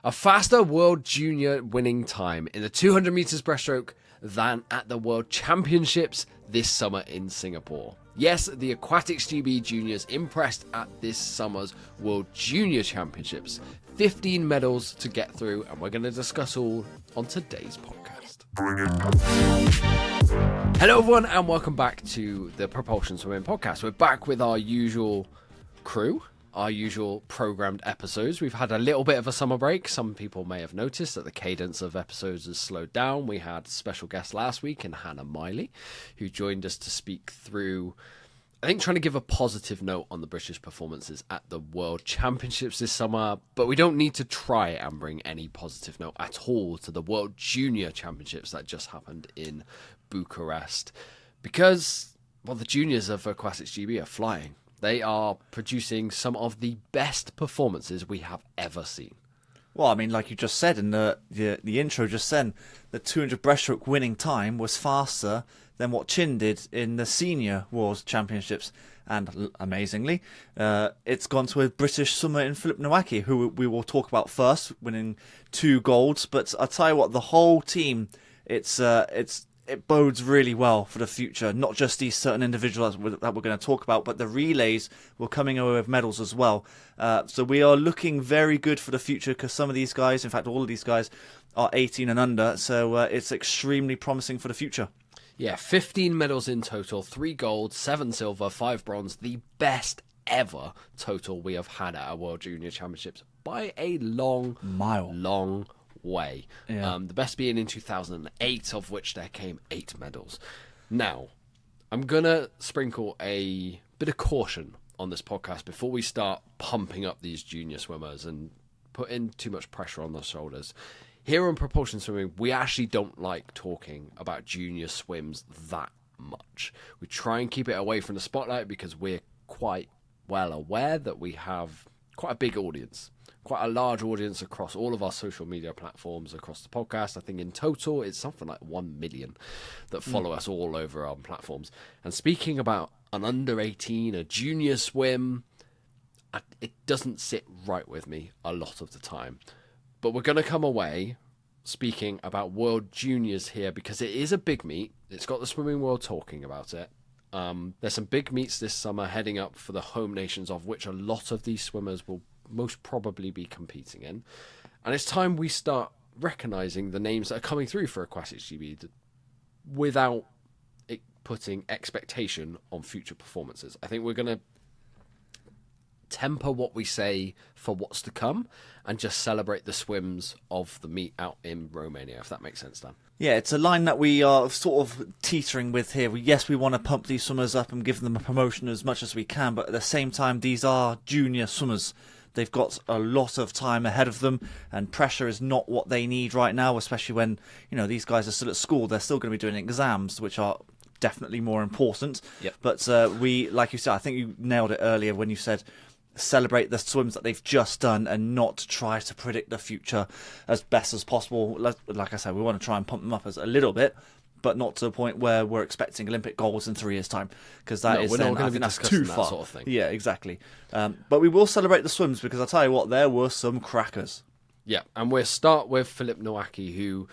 A faster World Junior winning time in the 200 meters breaststroke than at the World Championships this summer in Singapore. Yes, the Aquatics GB juniors impressed at this summer's World Junior Championships. 15 medals to get through, and we're going to discuss all on today's podcast. Hello everyone, and welcome back to the Propulsion Swimming Podcast. We're back with our usual crew, our usual programmed episodes. We've had a little bit of a summer break. Some people may have noticed that the cadence of episodes has slowed down. We had a special guest last week in Hannah Miley, who joined us to speak through, I think, trying to give a positive note on the British performances at the World Championships this summer. But we don't need to try and bring any positive note at all to the World Junior Championships that just happened in Bucharest, because, well, the juniors of Aquatics GB are flying. They are producing some of the best performances we have ever seen. Well, I mean, like you just said in the intro just then, the 200 breaststroke winning time was faster than what Chin did in the Senior World Championships. And amazingly, it's gone to a British swimmer in Philip Noaki, who we will talk about first, winning 2 golds. But I'll tell you what, the whole team, it bodes really well for the future. Not just these certain individuals that we're going to talk about, but the relays were coming away with medals as well. So we are looking very good for the future, because some of these guys, in fact all of these guys, are 18 and under. So it's extremely promising for the future. Yeah, 15 medals in total, 3 gold, 7 silver, 5 bronze. The best ever total we have had at our World Junior Championships by a long way. Yeah. The best being in 2008, of which there came 8 medals. Now, I'm going to sprinkle a bit of caution on this podcast before we start pumping up these junior swimmers and putting too much pressure on their shoulders. Here on Propulsion Swimming, we actually don't like talking about junior swims that much. We try and keep it away from the spotlight because we're quite well aware that we have quite a big audience. Quite a large audience across all of our social media platforms, across the podcast. I think in total it's something like 1 million that follow us all over our platforms. And speaking about an under 18, a junior swim, it doesn't sit right with me a lot of the time. But we're going to come away speaking about World Juniors here because it is a big meet. It's got the swimming world talking about it. There's some big meets this summer heading up for the home nations, of which a lot of these swimmers will most probably be competing in. And it's time we start recognising the names that are coming through for Aquatics GB without it putting expectation on future performances. I think we're going to temper what we say for what's to come and just celebrate the swims of the meet out in Romania, if that makes sense, Dan. Yeah, it's a line that we are sort of teetering with here. Yes, we want to pump these swimmers up and give them a promotion as much as we can, but at the same time, these are junior swimmers. They've got a lot of time ahead of them, and pressure is not what they need right now, especially when, you know, these guys are still at school. They're still going to be doing exams, which are definitely more important. Yep. But we, like you said, I think you nailed it earlier when you said celebrate the swims that they've just done and not try to predict the future as best as possible. Like I said, we want to try and pump them up as a little bit, but not to the point where we're expecting Olympic golds in 3 years' time, because that is then, I think that's too far. Sort of thing. Yeah, exactly. But we will celebrate the swims, because I'll tell you what, there were some crackers. Yeah, and we'll start with Philip Noaki, who,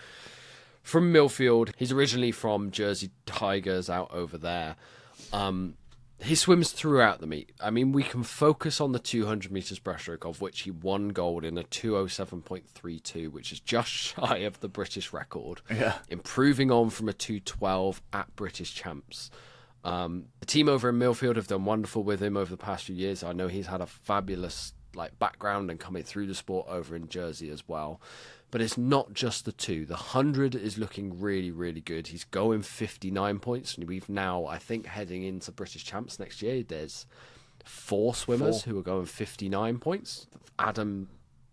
from Millfield, he's originally from Jersey Tigers out over there. He swims throughout the meet. I mean, we can focus on the 200 metres breaststroke, of which he won gold in a 2:07.32, which is just shy of the British record. Yeah. Improving on from a 2:12 at British Champs. The team over in Millfield have done wonderful with him over the past few years. I know he's had a fabulous background and coming through the sport over in Jersey as well. But it's not just the 2. The 100 is looking really, really good. He's going 59 points. And we've now, I think, heading into British Champs next year, there's 4 swimmers who are going 59 points. Adam,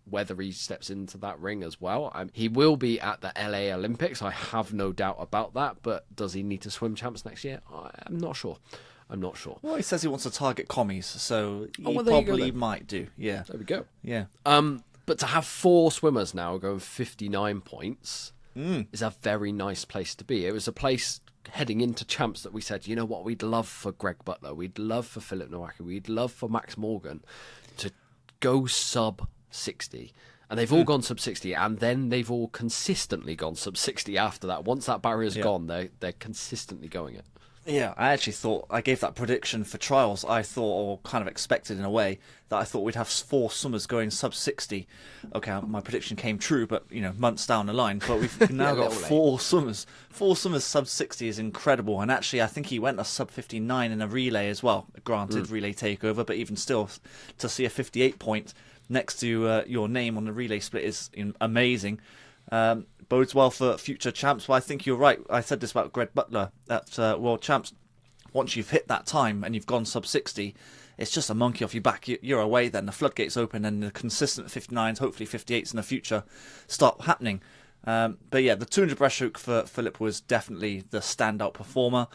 whether he steps into that ring as well. He will be at the LA Olympics. I have no doubt about that. But does he need to swim Champs next year? I'm not sure. Well, he says he wants to target commies, so he well, probably might do. Yeah. There we go. Yeah. But to have 4 swimmers now going 59 points is a very nice place to be. It was a place heading into Champs that we said, you know what, we'd love for Greg Butler, we'd love for Philip Noaki, we'd love for Max Morgan to go sub 60. And they've all gone sub 60, and then they've all consistently gone sub 60 after that. Once that barrier's gone, they're consistently going it. Yeah, I actually thought, I gave that prediction for trials. I thought, or kind of expected in a way, that I thought we'd have 4 summers going sub 60. Okay, my prediction came true, but, months down the line. But we've now got 4 summers. 4 summers sub 60 is incredible. And actually, I think he went a sub 59 in a relay as well. Granted, relay takeover, but even still, to see a 58 point next to your name on the relay split is amazing. Bodes well for future champs, but I think you're right. I said this about Greg Butler at World Champs. Once you've hit that time and you've gone sub 60, it's just a monkey off your back. You're away then. The floodgates open and the consistent 59s, hopefully 58s in the future, start happening. But yeah, the 200 breaststroke for Philip was definitely the standout performer.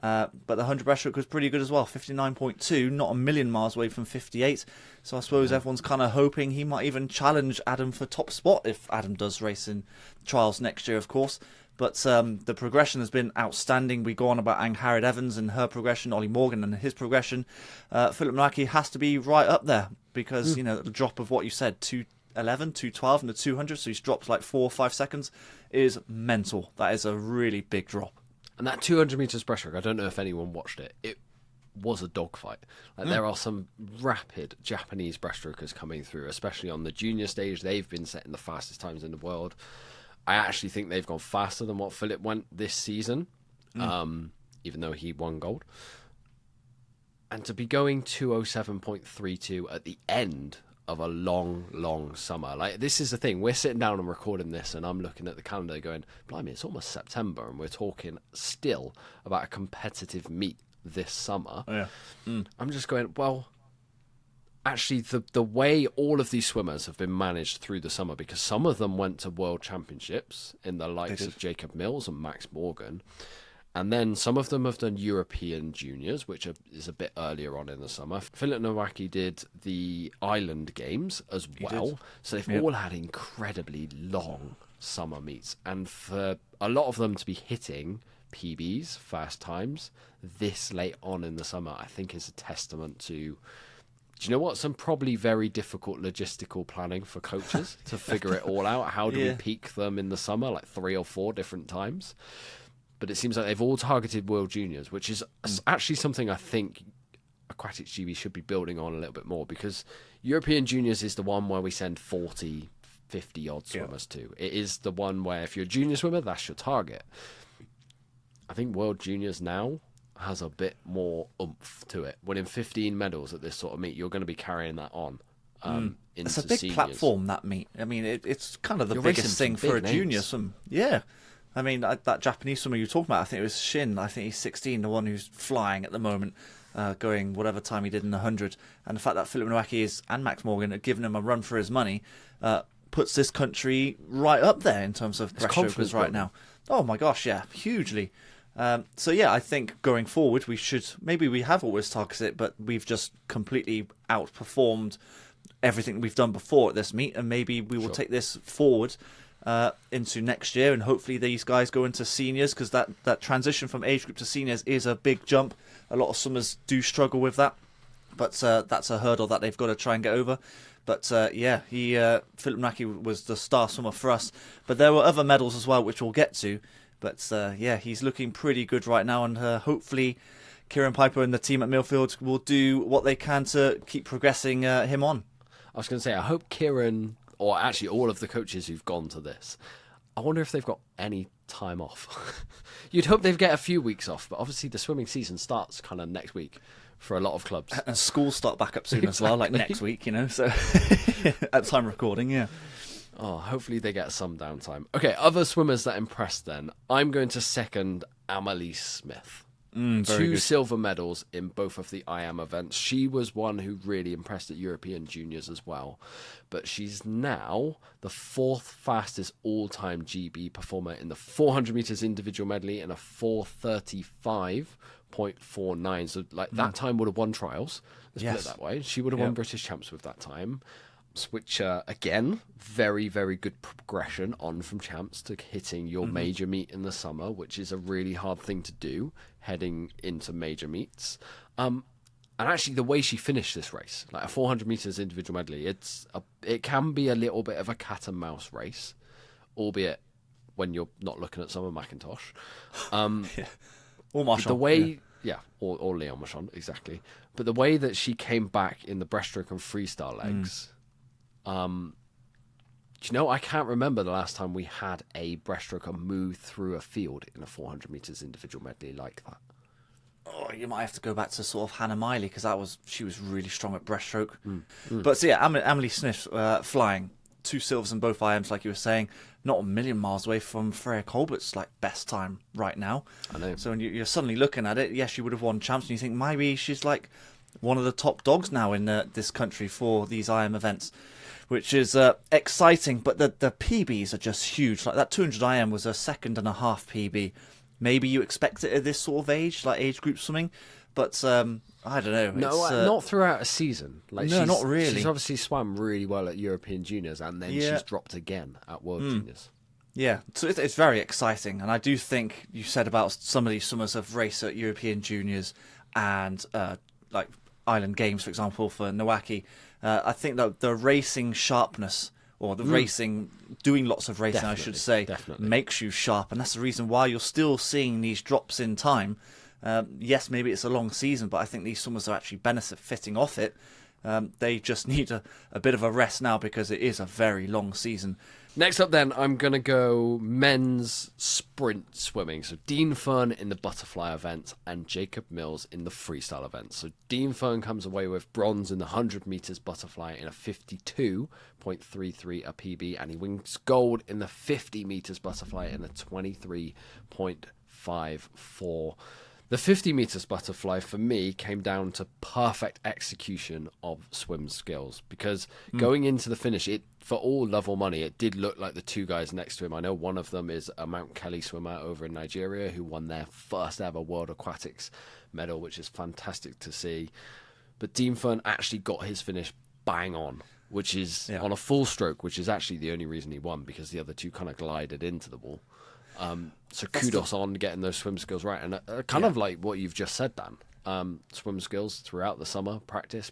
But the 100 breaststroke was pretty good as well, 59.2, not a million miles away from 58. So I suppose everyone's kind of hoping he might even challenge Adam for top spot if Adam does race in trials next year, of course. But the progression has been outstanding. We go on about Angharad Evans and her progression, Ollie Morgan and his progression. Philip Noaki has to be right up there because, the drop of what you said, 2:11, 2:12 in the 200, so he's dropped like 4 or 5 seconds, is mental. That is a really big drop. And that 200 metres breaststroke, I don't know if anyone watched it. It was a dogfight. There are some rapid Japanese breaststrokers coming through, especially on the junior stage. They've been setting the fastest times in the world. I actually think they've gone faster than what Philip went this season, even though he won gold. And to be going 2:07.32 at the end of a long summer. Like, this is the thing. We're sitting down and recording this, and I'm looking at the calendar going, blimey, it's almost September, and we're talking still about a competitive meet this summer. Oh, yeah. I'm just going, well, actually, the way all of these swimmers have been managed through the summer, because some of them went to World Championships in the likes of Jacob Mills and Max Morgan, and then some of them have done European Juniors, which is a bit earlier on in the summer. Philip Noaki did the Island Games as well. So they've all had incredibly long summer meets. And for a lot of them to be hitting PBs, fast times, this late on in the summer, I think is a testament to... Do you know what? Some probably very difficult logistical planning for coaches to figure it all out. How do we peak them in the summer, like 3 or 4 different times? But it seems like they've all targeted World Juniors, which is actually something I think Aquatics GB should be building on a little bit more, because European Juniors is the one where we send 40, 50-odd swimmers to. It is the one where if you're a junior swimmer, that's your target. I think World Juniors now has a bit more oomph to it. Winning 15 medals at this sort of meet, you're going to be carrying that on. It's a big platform, that meet. I mean, it's kind of the biggest thing for a junior swim. Yeah. I mean, that Japanese swimmer you were talking about, I think it was Shin. I think he's 16, the one who's flying at the moment, going whatever time he did in the 100. And the fact that Philip Noaki and Max Morgan have given him a run for his money puts this country right up there in terms of breaststrokers right now. Oh my gosh, yeah, hugely. So yeah, I think going forward we have always targeted it, but we've just completely outperformed everything we've done before at this meet, and maybe we will take this forward into next year, and hopefully these guys go into seniors, because that transition from age group to seniors is a big jump. A lot of swimmers do struggle with that, but that's a hurdle that they've got to try and get over. But Philip Noaki was the star swimmer for us, but there were other medals as well, which we'll get to. But he's looking pretty good right now, and hopefully Kieran Piper and the team at Millfield will do what they can to keep progressing him on. I was going to say, I hope Kieran, or actually all of the coaches who've gone to this, I wonder if they've got any time off. You'd hope they'd get a few weeks off, but obviously the swimming season starts kind of next week for a lot of clubs. And schools start back up soon as well, like next week, so at time recording, yeah. Oh, hopefully they get some downtime. Okay, other swimmers that impressed then. I'm going to second Amelie Smith. 2 silver medals in both of the IM events. She was one who really impressed at European Juniors as well. But she's now the 4th fastest all-time GB performer in the 400 metres individual medley in a 4:35.49. So that time would have won trials. Let's put it that way. She would have won British champs with that time. Which, again, very, very good progression on from champs to hitting your major meet in the summer, which is a really hard thing to do, heading into major meets. And actually, the way she finished this race, like a 400 meters individual medley, it can be a little bit of a cat and mouse race, albeit when you're not looking at Summer McIntosh. Yeah. Or Marchand. The way, or Leon Marchand, exactly. But the way that she came back in the breaststroke and freestyle legs, do you know, I can't remember the last time we had a breaststroker move through a field in a 400 meters individual medley like that. Oh, you might have to go back to sort of Hannah Miley, because she was really strong at breaststroke. But so yeah, Emily Smith flying 2 silvers in both IMs, like you were saying, not a million miles away from Freya Colbert's like best time right now. I know. So when you're suddenly looking at it, yes, she would have won champs, and you think maybe she's like one of the top dogs now in this country for these IM events, which is exciting. But the PBs are just huge. Like that 200 IM was a 2.5 PB. Maybe you expect it at this sort of age, like age group swimming, but I don't know. No, not throughout a season. No, not really. She's obviously swam really well at European Juniors, and then she's dropped again at World Juniors. Yeah, so it's very exciting, and I do think you said about some of these swimmers have raced at European Juniors and like Island Games, for example, for Noaki. I think that the racing sharpness, or the racing, doing lots of racing, I should say, makes you sharp. And that's the reason why you're still seeing these drops in time. Yes, maybe it's a long season, but I think these swimmers are actually benefiting off it. They just need a bit of a rest now, because it is a very long season. Next up then, I'm going to go men's sprint swimming. So Dean Fern in the butterfly event and Jacob Mills in the freestyle event. So Dean Fern comes away with bronze in the 100 meters butterfly in a 52.33 a PB, and he wins gold in the 50 meters butterfly in a 23.54. The 50 meters butterfly for me came down to perfect execution of swim skills, because going into the finish, for all love or money, it did look like the 2 guys next to him. I know one of them is a Mount Kelly swimmer over in Nigeria who won their first ever World Aquatics medal, which is fantastic to see. But Dean Fern actually got his finish bang on, which is on a full stroke, which is actually the only reason he won, because the other 2 kind of glided into the wall. So kudos on getting those swim skills right, and kind of like what you've just said, Dan. Swim skills throughout the summer, practice.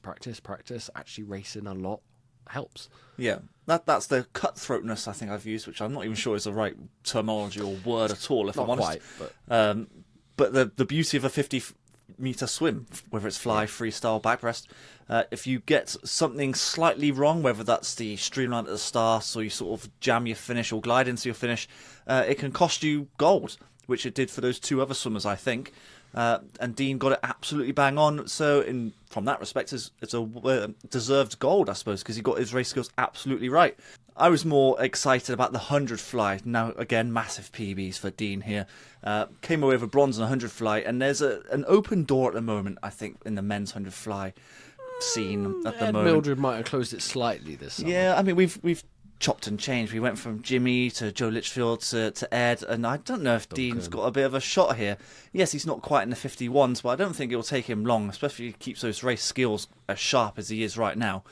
Actually, racing a lot helps. Yeah, that's the cutthroatness I think I've used, which I'm not even sure is the right terminology or word at all, if I'm honest. But the beauty of a 50-meter swim, whether it's fly, freestyle, back breast, if you get something slightly wrong, whether that's the streamline at the start, or you sort of jam your finish or glide into your finish, it can cost you gold, which it did for those 2 other swimmers, I think. And Dean got it absolutely bang on. So from that respect, it's a deserved gold, I suppose, because he got his race skills absolutely right. I was more excited about the 100 fly. Now, again, massive PBs for Dean here. Came away with a bronze in 100 fly, and there's an open door at the moment, I think, in the men's 100 fly scene at the moment. Mildred might have closed it slightly this summer. Yeah, I mean, we've chopped and changed. We went from Jimmy to Joe Litchfield to Ed, and I don't know if Dean's got a bit of a shot here. Yes, he's not quite in the 51s, but I don't think it'll take him long, especially if he keeps those race skills as sharp as he is right now.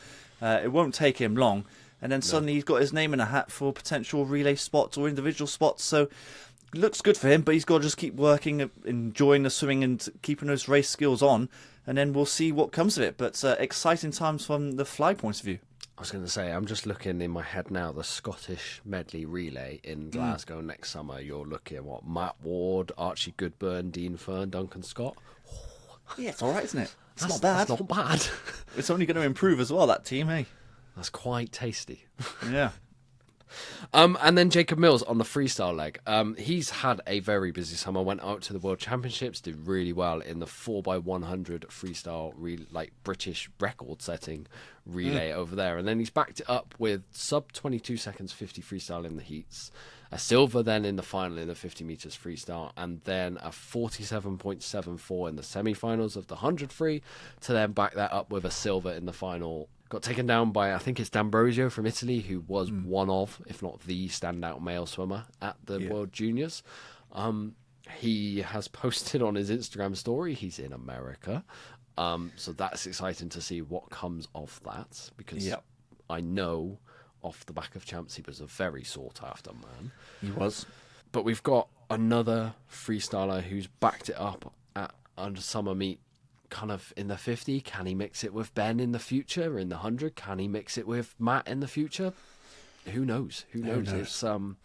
It won't take him long, and then suddenly he's got his name in a hat for potential relay spots or individual spots, so it looks good for him, but he's got to just keep working, enjoying the swimming and keeping those race skills on, and then we'll see what comes of it. But exciting times from the fly point of view. I was going to say, I'm just looking in my head now, the Scottish medley relay in Glasgow next summer. You're looking at Matt Ward, Archie Goodburn, Dean Fern, Duncan Scott. Yeah, it's all right, isn't it? It's not bad. It's not bad. It's only going to improve as well, that team, hey? That's quite tasty. Yeah. And then Jacob Mills on the freestyle leg. He's had a very busy summer. Went out to the World Championships, did really well in the 4x100 freestyle, British record-setting relay over there. And then he's backed it up with sub 22 seconds 50 freestyle in the heats, a silver then in the final in the 50 meters freestyle, and then a 47.74 in the semi-finals of the 100 free, to then back that up with a silver in the final. Got taken down by, I think it's D'Ambrosio from Italy, who was one of, if not the standout male swimmer at the World Juniors. He has posted on his Instagram story he's in America. So that's exciting to see what comes of that, because I know off the back of champs he was a very sought after man. He was. But we've got another freestyler who's backed it up at under summer meet kind of in the 50? Can he mix it with Ben in the future? In the 100? Can he mix it with Matt in the future? Who knows? Who knows? It's do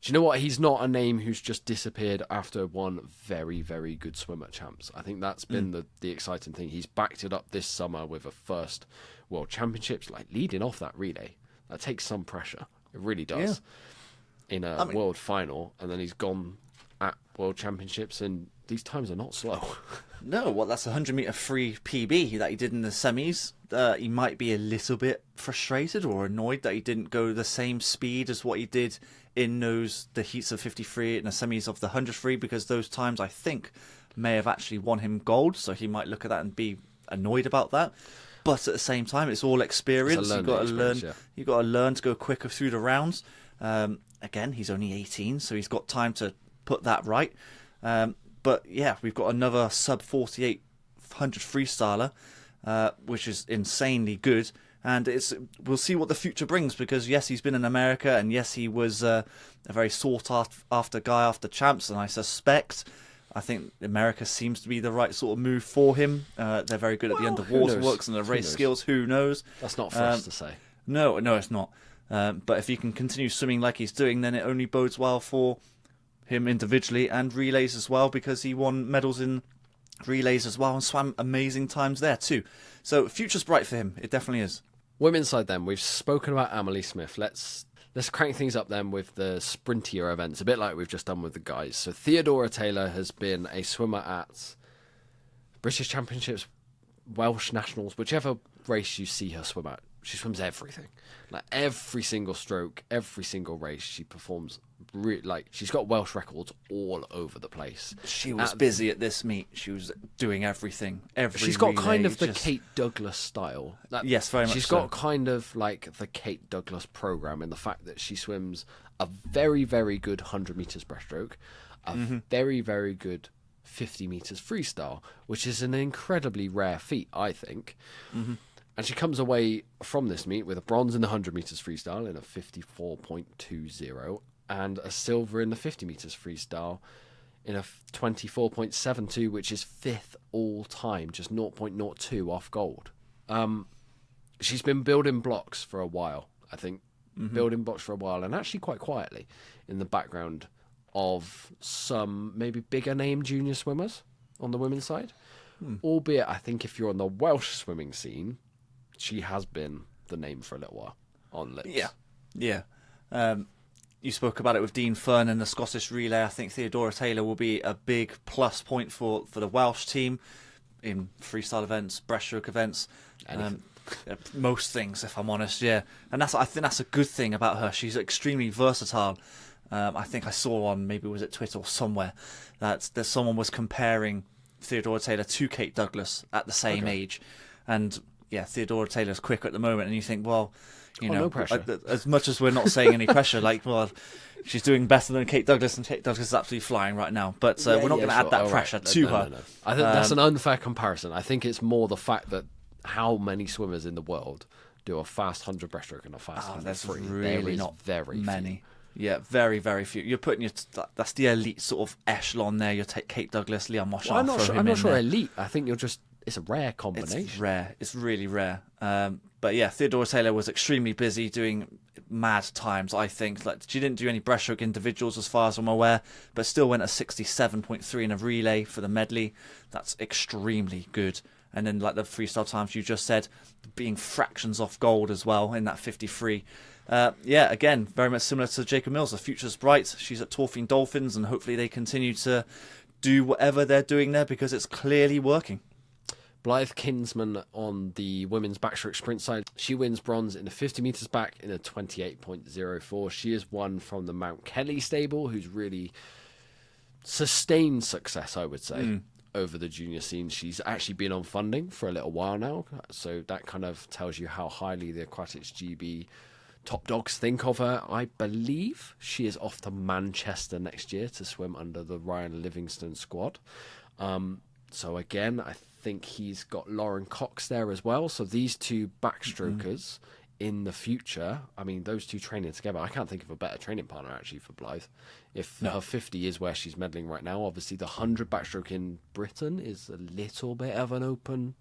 you know what? He's not a name who's just disappeared after one very, very good swim at Champs. I think that's been the exciting thing. He's backed it up this summer with a first World Championships, like leading off that relay. That takes some pressure. It really does. Yeah. In a world final, and then he's gone at World Championships, and these times are not slow. No, well, that's a 100-meter free PB that he did in the semis. He might be a little bit frustrated or annoyed that he didn't go the same speed as what he did in the heats of 53 and the semis of the 100 free, because those times, I think, may have actually won him gold. So he might look at that and be annoyed about that. But at the same time, it's all experience. You've got to learn. Yeah. You've got to learn to go quicker through the rounds. Again, he's only 18, so he's got time to put that right. But yeah, we've got another sub 48 100 freestyler, which is insanely good. And we'll see what the future brings, because yes, he's been in America, and yes, he was a very sought after guy after Champs, and I think America seems to be the right sort of move for him. They're very good at the underwater works and the race skills. Who knows? That's not for us to say. No, it's not. But if he can continue swimming like he's doing, then it only bodes well for him individually and relays as well, because he won medals in relays as well and swam amazing times there too. So future's bright for him. It definitely is. Women's side then, we've spoken about Amelie Smith. Let's crank things up then with the sprintier events, a bit like we've just done with the guys. So Theodora Taylor has been a swimmer at British Championships, Welsh Nationals, whichever race you see her swim at. She swims everything. Like every single stroke, every single race, she performs. She's got Welsh records all over the place. She was busy at this meet. She was doing everything. She's got kind of the Kate Douglas style. Yes, very much. She's got kind of like the Kate Douglas program in the fact that she swims a very, very good 100 meters breaststroke, a very, very good 50 meters freestyle, which is an incredibly rare feat, I think. And she comes away from this meet with a bronze in the 100 meters freestyle in a 54.20 and a silver in the 50 meters freestyle in a 24.72, which is fifth all time, just 0.02 off gold. She's been building blocks for a while, I think. Building blocks for a while, and actually quite quietly in the background of some maybe bigger name junior swimmers on the women's side. Albeit, I think if you're on the Welsh swimming scene, she has been the name for a little while on lips. Yeah. You spoke about it with Dean Fern in the Scottish relay. I think Theodora Taylor will be a big plus point for the Welsh team in freestyle events, breaststroke events, most things, if I'm honest. Yeah, and I think that's a good thing about her. She's extremely versatile. I think I saw on, maybe was it Twitter or somewhere, that someone was comparing Theodora Taylor to Kate Douglas at the same age, and yeah, Theodora Taylor's quicker at the moment, and you think, well, no pressure. As much as we're not saying any pressure, she's doing better than Kate Douglas, and Kate Douglas is absolutely flying right now. But we're not going to add that pressure to her. No. I think that's an unfair comparison. I think it's more the fact that how many swimmers in the world do a fast 100 breaststroke and a fast 100 free. Really not very many. Few. Yeah, very, very few. You're putting that's the elite sort of echelon there. You'll take Kate Douglas, Leon Moshon. I'm not sure elite. I think it's a rare combination. It's rare. It's really rare. But yeah, Theodora Taylor was extremely busy doing mad times, I think. She didn't do any breaststroke individuals as far as I'm aware, but still went a 67.3 in a relay for the medley. That's extremely good. And then the freestyle times you just said, being fractions off gold as well in that 53. Again, very much similar to Jacob Mills. The future's bright. She's at Torfing Dolphins, and hopefully they continue to do whatever they're doing there, because it's clearly working. Blythe Kinsman on the women's backstroke sprint side. She wins bronze in the 50 metres back in a 28.04. She is one from the Mount Kelly stable, who's really sustained success, I would say, over the junior scene. She's actually been on funding for a little while now, so that kind of tells you how highly the Aquatics GB top dogs think of her. I believe she is off to Manchester next year to swim under the Ryan Livingston squad. So again, I think he's got Lauren Cox there as well. So these two backstrokers in the future, I mean, those two training together, I can't think of a better training partner actually for Blythe. If her 50 is where she's medaling right now, obviously the 100 backstroke in Britain is a little bit of an open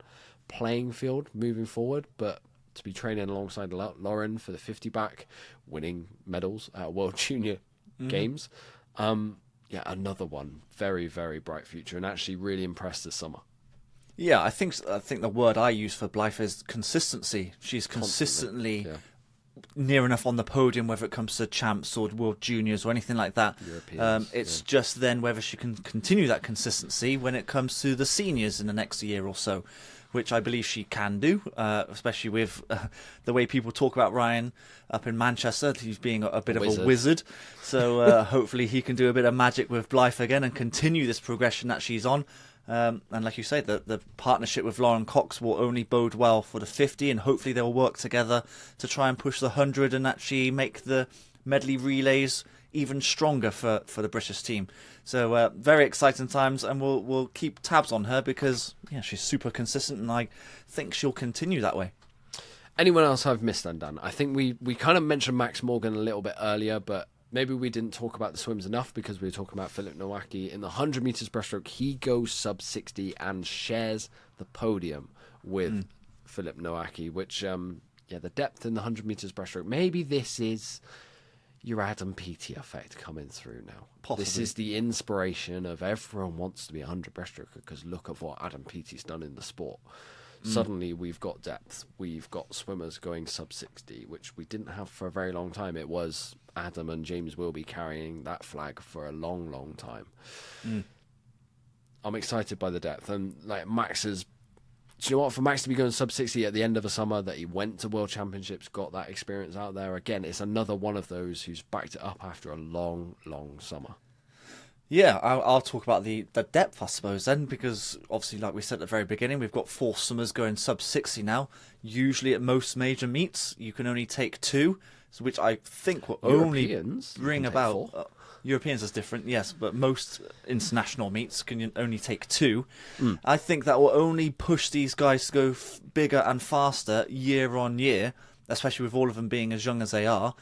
playing field moving forward, but to be training alongside Lauren for the 50 back, winning medals at World Junior Games, another one, very, very bright future, and actually really impressed this summer. Yeah, I think the word I use for Blythe is consistency. She's consistently near enough on the podium, whether it comes to champs or World Juniors or anything like that. It's just then whether she can continue that consistency when it comes to the seniors in the next year or so, which I believe she can do, especially with the way people talk about Ryan up in Manchester. He's being a bit of a wizard. So hopefully he can do a bit of magic with Blythe again and continue this progression that she's on. And like you say, the partnership with Lauren Cox will only bode well for the 50, and hopefully they'll work together to try and push the 100 and actually make the medley relays even stronger for the British team. So very exciting times, and we'll keep tabs on her because she's super consistent, and I think she'll continue that way. Anyone else I've missed and done? I think we kind of mentioned Max Morgan a little bit earlier, but maybe we didn't talk about the swims enough because we were talking about Philip Noaki. In the 100 metres breaststroke, he goes sub 60 and shares the podium with Philip Noaki, which, the depth in the 100 metres breaststroke, maybe this is your Adam Peaty effect coming through now. Possibly. This is the inspiration of everyone wants to be a 100 breaststroker because look at what Adam Peaty's done in the sport. Suddenly we've got depth. We've got swimmers going sub 60, which we didn't have for a very long time. It was Adam and James Wilby carrying that flag for a long, long time. I'm excited by the depth. And like Max's, do you know what? For Max to be going sub 60 at the end of the summer, that he went to World Championships, got that experience out there. Again, it's another one of those who's backed it up after a long, long summer. Yeah, I'll talk about the depth, I suppose, then, because obviously, like we said at the very beginning, we've got 4 swimmers going sub 60 now. Usually at most major meets, you can only take 2, which I think will only bring about... Europeans is different, yes, but most international meets can only take 2. I think that will only push these guys to go bigger and faster year on year, especially with all of them being as young as they are.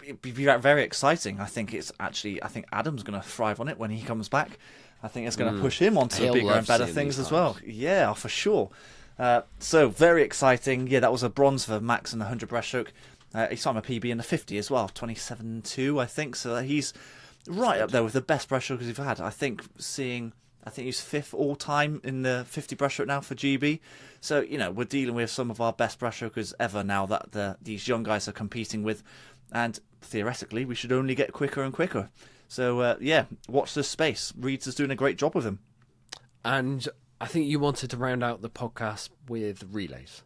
It'd be very exciting. I think Adam's going to thrive on it when he comes back. I think it's going to push him onto bigger and better things as well. Yeah, for sure. So very exciting. Yeah, that was a bronze for Max in the 100 breaststroke. He's on a PB in the 50 as well, 27.2, I think. So he's right up there with the best breaststrokers we've had. I think he's 5th all time in the 50 breaststroke now for GB. So we're dealing with some of our best breaststrokers ever now that these young guys are competing with. And theoretically, we should only get quicker and quicker. So, watch this space. Reeds is doing a great job with him. And I think you wanted to round out the podcast with relays.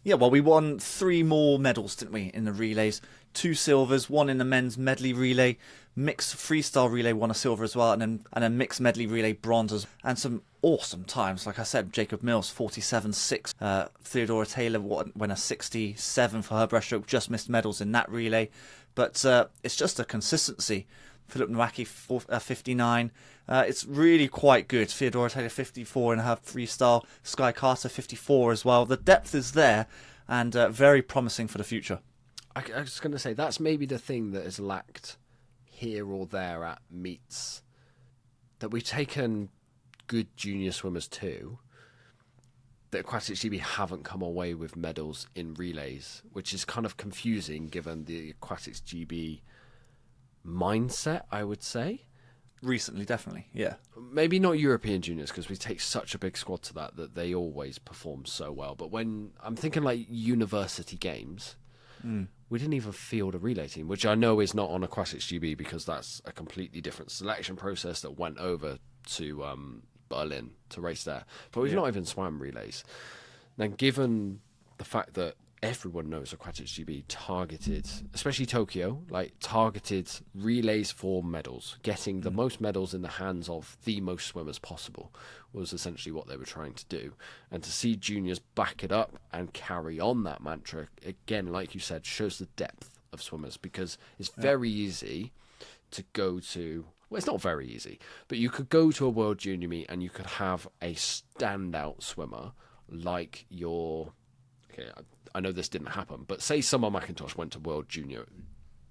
Yeah, well, we won 3 more medals, didn't we, in the relays? 2 silvers, 1 in the men's medley relay. Mixed freestyle relay won a silver as well, and then mixed medley relay bronzes. And some awesome times. Like I said, Jacob Mills, 47.6. Theodora Taylor won a 67 for her breaststroke. Just missed medals in that relay. But it's just a consistency. Philip Noaki, 59. It's really quite good. Theodora Taylor, 54 in her freestyle. Sky Carter, 54 as well. The depth is there and very promising for the future. I was going to say, that's maybe the thing that has lacked here or there at meets. That we've taken good junior swimmers too, that Aquatics GB haven't come away with medals in relays, which is kind of confusing given the Aquatics GB mindset, I would say. Recently, definitely, yeah. Maybe not European juniors, because we take such a big squad to that they always perform so well. But when I'm thinking like university games, we didn't even field a relay team, which I know is not on Aquatics GB because that's a completely different selection process that went over to Berlin to race there. But we've not even swam relays. Now, given the fact that everyone knows Aquatics GB targeted, especially Tokyo, targeted relays for medals, getting the most medals in the hands of the most swimmers possible was essentially what they were trying to do. And to see juniors back it up and carry on that mantra, again, like you said, shows the depth of swimmers, because it's very easy to go to... Well, it's not very easy, but you could go to a World Junior meet and you could have a standout swimmer like your okay, I know this didn't happen, but say Summer McIntosh went to World Junior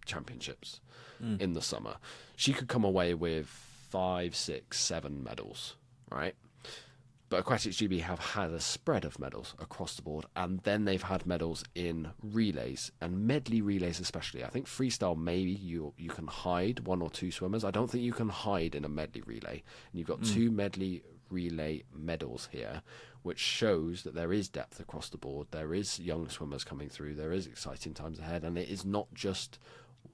Championships in the summer, she could come away with 5, 6, 7 medals, right? But Aquatics GB have had a spread of medals across the board, and then they've had medals in relays and medley relays especially. I think freestyle, maybe you can hide 1 or 2 swimmers. I don't think you can hide in a medley relay. And you've got 2 medley relay medals here, which shows that there is depth across the board. There is young swimmers coming through. There is exciting times ahead, and it is not just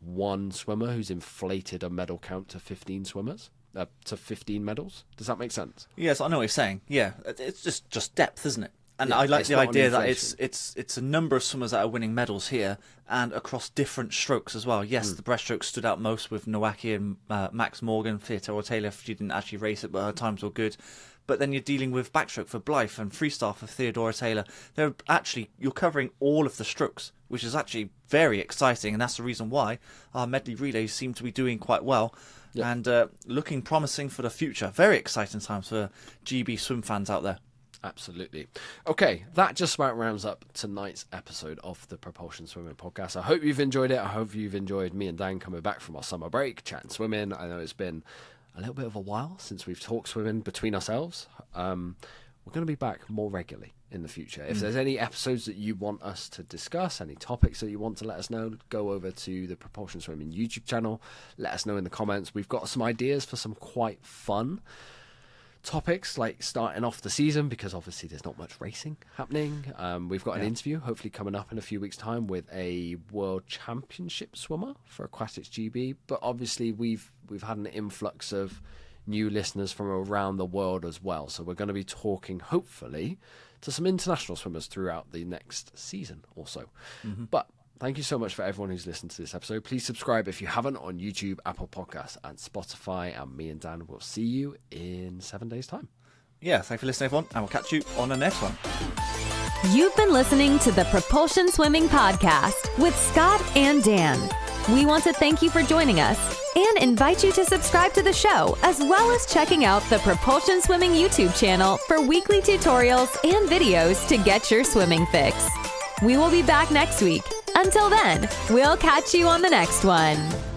one swimmer who's inflated a medal count to 15 swimmers. To 15 medals. Does that make sense? Yes, I know what you're saying. Yeah, it's just depth, isn't it? And I like the idea that it's a number of swimmers that are winning medals here and across different strokes as well. Yes, the breaststroke stood out most with Noaki and Max Morgan. Theodora Taylor, she didn't actually race it, but her times were good. But then you're dealing with backstroke for Blythe and freestyle for Theodora Taylor. You're covering all of the strokes, which is actually very exciting, and that's the reason why our medley relays seem to be doing quite well. Yep. And looking promising for the future. Very exciting times for GB swim fans out there. Absolutely. Okay, that just about rounds up tonight's episode of the Propulsion Swimming Podcast. I hope you've enjoyed it. I hope you've enjoyed me and Dan coming back from our summer break, chatting swimming. I know it's been a little bit of a while since we've talked swimming between ourselves. We're going to be back more regularly in the future. If there's any episodes that you want us to discuss, any topics that you want to let us know, go over to the Propulsion Swimming YouTube channel. Let us know in the comments. We've got some ideas for some quite fun topics, like starting off the season, because obviously there's not much racing happening. We've got an interview hopefully coming up in a few weeks' time with a World Championship swimmer for Aquatics GB. But obviously we've had an influx of new listeners from around the world as well. So we're going to be talking, hopefully, to some international swimmers throughout the next season also. But thank you so much for everyone who's listened to this episode. Please subscribe if you haven't on YouTube, Apple Podcasts, and Spotify. And me and Dan will see you in 7 days' time. Yeah, thanks for listening, everyone, and we'll catch you on the next one. You've been listening to the Propulsion Swimming Podcast with Scott and Dan. We want to thank you for joining us and invite you to subscribe to the show, as well as checking out the Propulsion Swimming YouTube channel for weekly tutorials and videos to get your swimming fix. We will be back next week. Until then, we'll catch you on the next one.